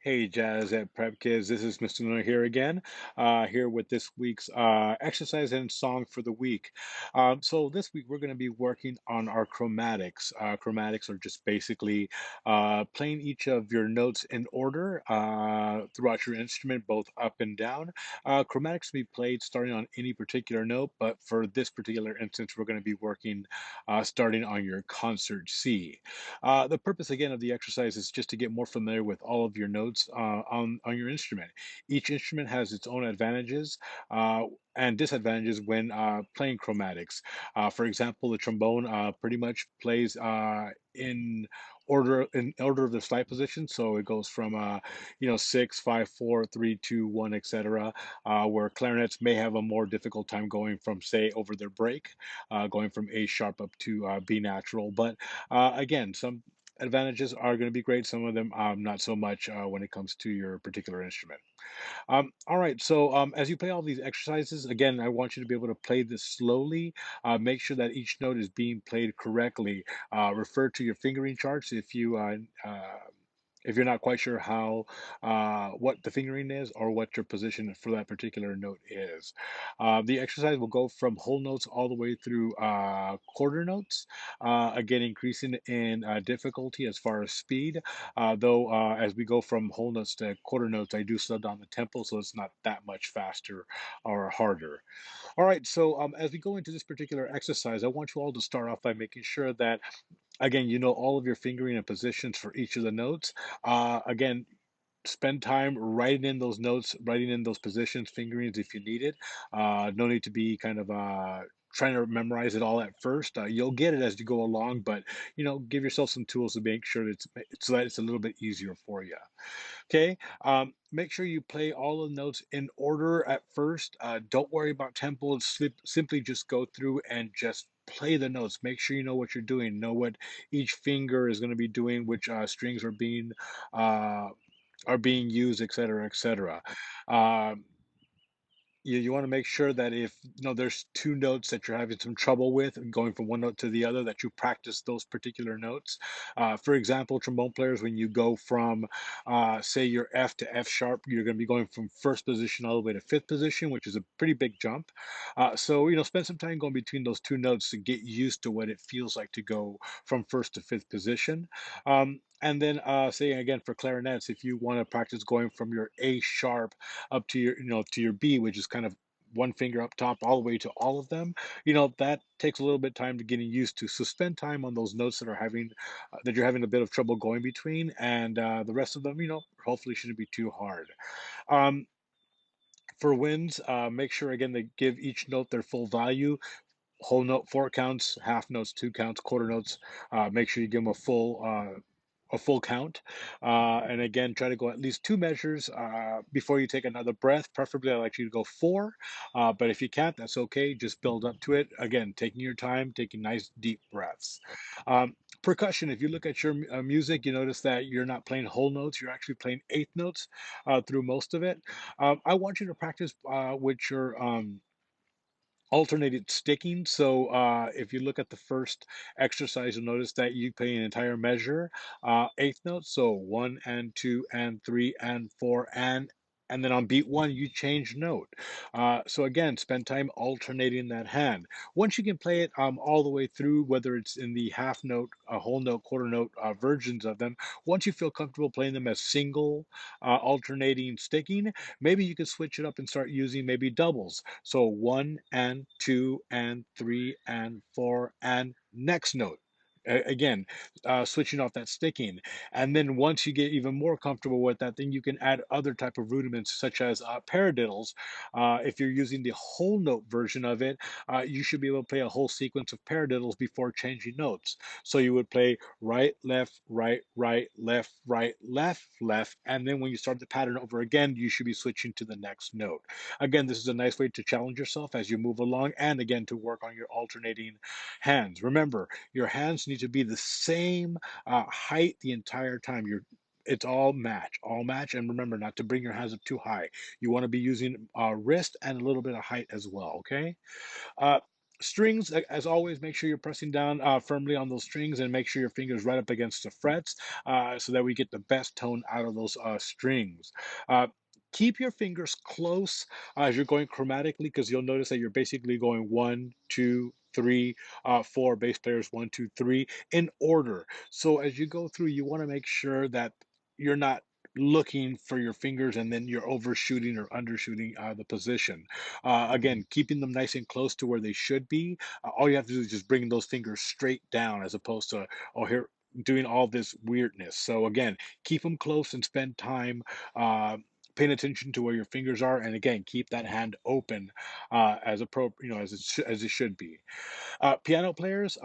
Hey, Jazz at Prep Kids. This is Mr. Miller here again, here with this week's exercise and song for the week. So this week we're going to be working on our chromatics. Chromatics are just basically playing each of your notes in order throughout your instrument, both up and down. Chromatics can be played starting on any particular note, but for this particular instance, we're going to be working starting on your concert C. The purpose again of the exercise is just to get more familiar with all of your notes on your instrument. Each instrument has its own advantages and disadvantages when playing chromatics. For example, the trombone pretty much plays in order of the slide position, so it goes from 6, 5, 4, 3, 2, 1, etc. Where clarinets may have a more difficult time going from, say, over their break, going from A sharp up to B natural. But again, some advantages are going to be great. Some of them not so much when it comes to your particular instrument. All right, so as you play all these exercises, again, I want you to be able to play this slowly. Make sure that each note is being played correctly. Refer to your fingering charts if you're not quite sure how what the fingering is or what your position for that particular note is. The exercise will go from whole notes all the way through quarter notes, again increasing in difficulty as far as speed. Though as we go from whole notes to quarter notes, I do slow down the tempo so it's not that much faster or harder. All right, so as we go into this particular exercise, I want you all to start off by making sure that, again, you know all of your fingering and positions for each of the notes. Again, spend time writing in those notes, writing in those positions, fingerings if you need it. No need to be kind of trying to memorize it all at first. You'll get it as you go along, but give yourself some tools to make sure that it's so that it's a little bit easier for you. Okay. Make sure you play all the notes in order at first. Don't worry about tempo. Simply just go through and just play the notes. Make sure you know what you're doing. Know what each finger is going to be doing, which strings uh, are being used, et cetera, et cetera. Um, you want to make sure that if there's two notes that you're having some trouble with going from one note to the other, that you practice those particular notes. For example, trombone players, when you go from say your F to F sharp, you're going to be going from first position all the way to fifth position, which is a pretty big jump. So spend some time going between those two notes to get used to what it feels like to go from first to fifth position. And then say again for clarinets, if you want to practice going from your A sharp up to your B, which is kind of one finger up top all the way to all of them, that takes a little bit of time to getting used to. So spend time on those notes that you're having a bit of trouble going between, and the rest of them, hopefully shouldn't be too hard. Um, for wins, make sure again they give each note their full value. Whole note 4 counts, half notes 2 counts, quarter notes. Make sure you give them a full count. And again, try to go at least 2 measures before you take another breath. Preferably, I like you to go 4. But if you can't, that's okay. Just build up to it. Again, taking your time, taking nice deep breaths. Percussion, if you look at your music, you notice that you're not playing whole notes. You're actually playing eighth notes through most of it. I want you to practice with your alternated sticking. So if you look at the first exercise, you'll notice that you play an entire measure, eighth notes. So 1 and 2 and 3 and 4 and then on beat one, you change note. So again, spend time alternating that hand. Once you can play it all the way through, whether it's in the half note, whole note, quarter note versions of them, once you feel comfortable playing them as single alternating sticking, maybe you can switch it up and start using maybe doubles. So 1 and 2 and 3 and 4 and next note. Again, switching off that sticking. And then once you get even more comfortable with that, then you can add other type of rudiments such as paradiddles. If you're using the whole note version of it, you should be able to play a whole sequence of paradiddles before changing notes. So you would play right, left, right, right, left, right, left, left. And then when you start the pattern over again, you should be switching to the next note. Again, this is a nice way to challenge yourself as you move along and again to work on your alternating hands. Remember, your hands need to be the same height the entire time. It's all match, and remember not to bring your hands up too high. You want to be using wrist and a little bit of height as well. Okay. Uh, Strings, as always, make sure you're pressing down firmly on those strings and make sure your fingers right up against the frets so that we get the best tone out of those strings. Uh, Keep your fingers close as you're going chromatically because you'll notice that you're basically going one, two, three, four bass players, one, two, three in order. So as you go through, you want to make sure that you're not looking for your fingers and then you're overshooting or undershooting the position. Again, keeping them nice and close to where they should be. All you have to do is just bring those fingers straight down as opposed to, oh, here, doing all this weirdness. So again, keep them close and spend time paying attention to where your fingers are. And again, keep that hand open as it should be. Piano players,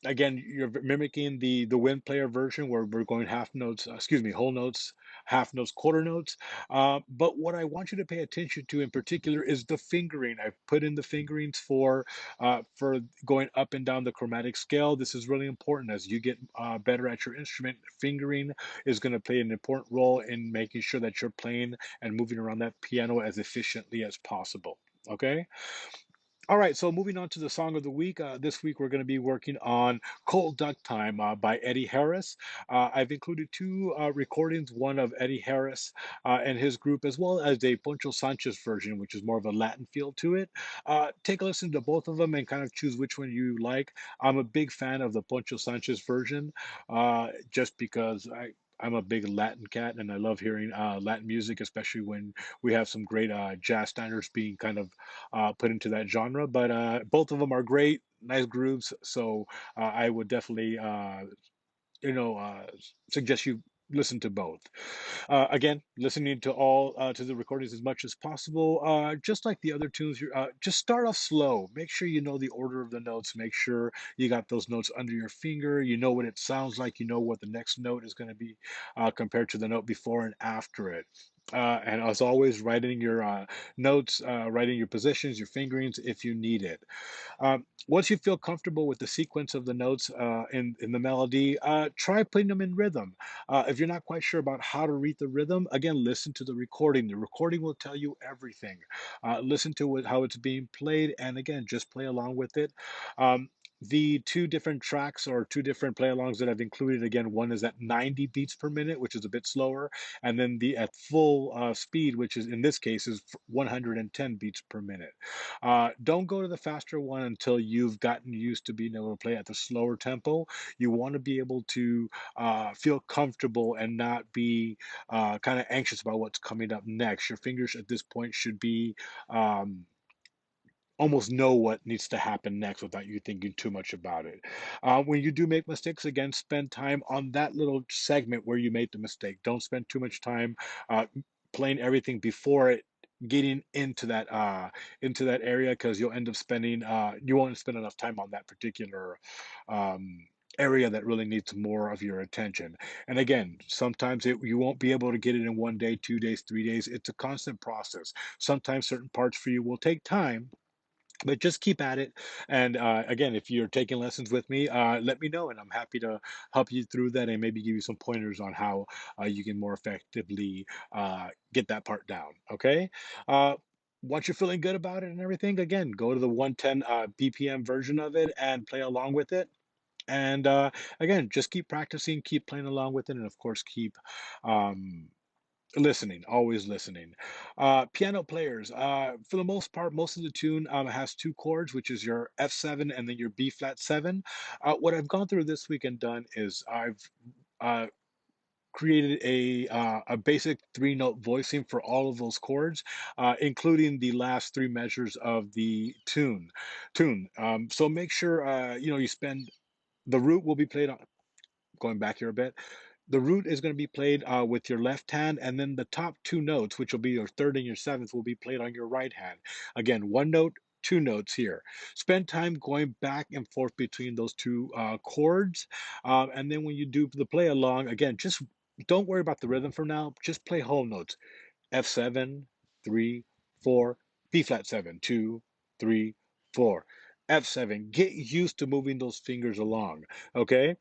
again, you're mimicking the wind player version where we're going half notes, excuse me, whole notes, half notes, quarter notes. But what I want you to pay attention to in particular is the fingering. I've put in the fingerings for going up and down the chromatic scale. This is really important as you get better at your instrument. Fingering is going to play an important role in making sure that you're playing and moving around that piano as efficiently as possible. Okay. All right, so moving on to the song of the week. This week we're going to be working on Cold Duck Time by Eddie Harris. I've included two recordings, one of Eddie Harris and his group, as well as a Poncho Sanchez version, which is more of a Latin feel to it. Take a listen to both of them and kind of choose which one you like. I'm a big fan of the Poncho Sanchez version just because I'm a big Latin cat and I love hearing Latin music, especially when we have some great jazz standards being kind of put into that genre. But both of them are great, nice grooves. So I would definitely, suggest you listen to both. Again, listening to all to the recordings as much as possible. Just like the other tunes, just start off slow. Make sure you know the order of the notes. Make sure you got those notes under your finger. You know what it sounds like. You know what the next note is going to be compared to the note before and after it. And as always, writing your notes, writing your positions, your fingerings if you need it. Once you feel comfortable with the sequence of the notes in the melody, try putting them in rhythm. If you're not quite sure about how to read the rhythm, again, listen to the recording. The recording will tell you everything. Listen to it, how it's being played, and again, just play along with it. Um, the two different tracks or two different play alongs that I've included, again, one is at 90 beats per minute, which is a bit slower, and then the at full speed, which is in this case is 110 beats per minute. Don't go to the faster one until you've gotten used to being able to play at the slower tempo. You want to be able to feel comfortable and not be kind of anxious about what's coming up next. Your fingers at this point should be um, almost know what needs to happen next without you thinking too much about it. When you do make mistakes, again, spend time on that little segment where you made the mistake. Don't spend too much time uh, playing everything before it getting into that area because you'll end up spending you won't spend enough time on that particular area that really needs more of your attention. And again, sometimes you won't be able to get it in 1 day, 2 days, 3 days. It's a constant process. Sometimes certain parts for you will take time, but just keep at it. And again, if you're taking lessons with me, let me know, and I'm happy to help you through that and maybe give you some pointers on how you can more effectively get that part down. Okay. Uh, Once you're feeling good about it and everything, again, go to the 110 BPM version of it and play along with it. And again, just keep practicing, keep playing along with it, and of course, keep um, listening, always listening. Piano players, for the most part, most of the tune has two chords, which is your F7 and then your B flat 7. What I've gone through this week and done is I've uh, created a basic three note voicing for all of those chords, including the last three measures of the tune. So make sure you spend the root will be played on. Going back here a bit, the root is going to be played with your left hand, and then the top two notes, which will be your third and your seventh, will be played on your right hand. Again, one note, two notes here. Spend time going back and forth between those two chords. And then when you do the play along, again, just don't worry about the rhythm for now. Just play whole notes. F7, 3, 4, B flat 7, 2, 3, 4. F7. Get used to moving those fingers along. Okay?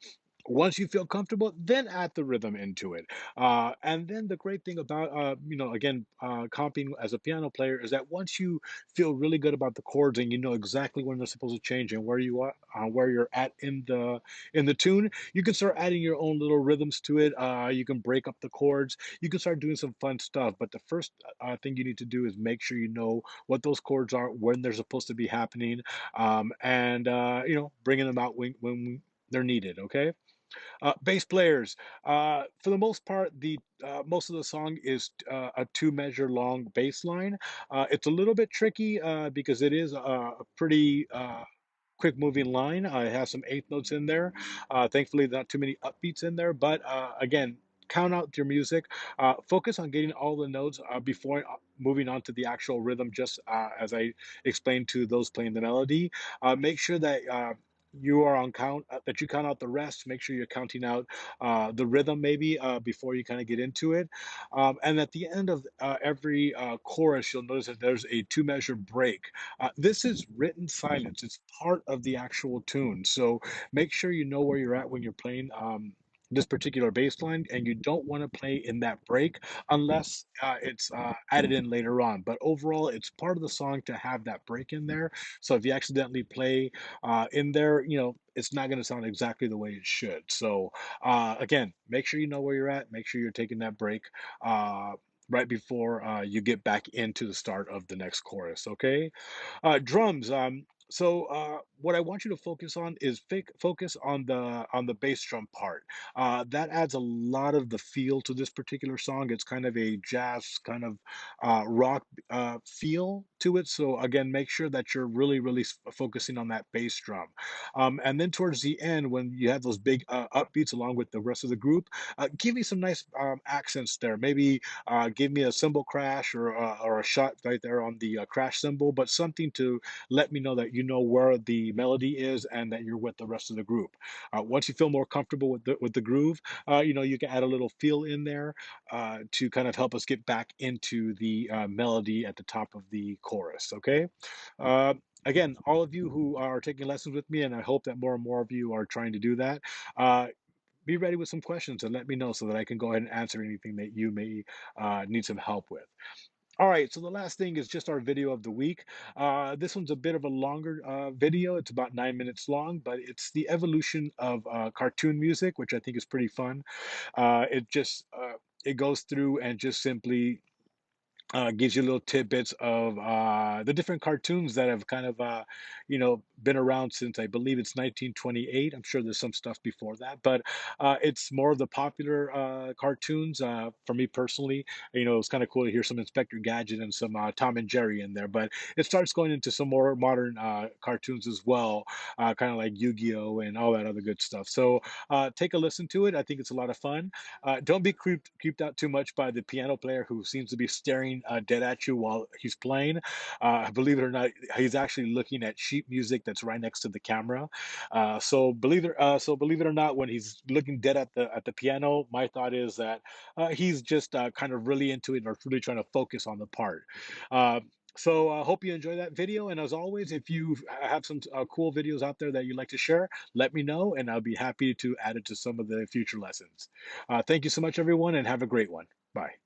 Once you feel comfortable, then add the rhythm into it. And then the great thing about, again, comping as a piano player is that once you feel really good about the chords and you know exactly when they're supposed to change and where you are, where you're at in the tune, you can start adding your own little rhythms to it. You can break up the chords. You can start doing some fun stuff. But the first thing you need to do is make sure you know what those chords are, when they're supposed to be happening, and bringing them out when they're needed. Okay. Bass players, for the most part, the most of the song is a two-measure long bass line. It's a little bit tricky because it is a pretty quick moving line. It has some eighth notes in there. Thankfully, not too many upbeats in there. But again, count out your music. Focus on getting all the notes before moving on to the actual rhythm. Just as I explained to those playing the melody, make sure that. You are on count that you count out the rest. Make sure you're counting out the rhythm maybe before you kind of get into it. And at the end of every chorus, you'll notice that there's a two-measure break. This is written silence. It's part of the actual tune. So make sure you know where you're at when you're playing this particular bass line, and you don't want to play in that break unless it's added in later on. But overall, it's part of the song to have that break in there. So if you accidentally play in there, it's not going to sound exactly the way it should. So again, make sure you know where you're at. Make sure you're taking that break. Right before you get back into the start of the next chorus, okay? Drums. What I want you to focus on is focus on the bass drum part. That adds a lot of the feel to this particular song. It's kind of a jazz kind of rock feel to it. So again, make sure that you're really, really focusing on that bass drum. And then towards the end, when you have those big upbeats along with the rest of the group, give me some nice accents there. Maybe give me a cymbal crash or a shot right there on the crash cymbal, but something to let me know that you know where the melody is and that you're with the rest of the group. Once you feel more comfortable with the groove, you can add a little feel in there to kind of help us get back into the melody at the top of the chorus. Okay. Uh, Again, all of you who are taking lessons with me, and I hope that more and more of you are trying to do that. Uh, be ready with some questions and let me know so that I can go ahead and answer anything that you may need some help with. All right, so the last thing is just our video of the week. This one's a bit of a longer video. It's about 9 minutes long, but it's the evolution of cartoon music, which I think is pretty fun. It goes through and just simply gives you little tidbits of the different cartoons that have kind of, been around since I believe it's 1928. I'm sure there's some stuff before that, but it's more of the popular cartoons. For me personally, it's kind of cool to hear some Inspector Gadget and some Tom and Jerry in there, but it starts going into some more modern cartoons as well, kind of like Yu-Gi-Oh and all that other good stuff. So take a listen to it. I think it's a lot of fun. Don't be creeped out too much by the piano player who seems to be staring dead at you while he's playing. Believe it or not, he's actually looking at sheet music that's right next to the camera. So believe it or not, when he's looking dead at the piano, my thought is that he's just kind of really into it or really trying to focus on the part. Uh, so I hope you enjoy that video. And as always, if you have some cool videos out there that you'd like to share, let me know, and I'll be happy to add it to some of the future lessons. Thank you so much, everyone, and have a great one. Bye.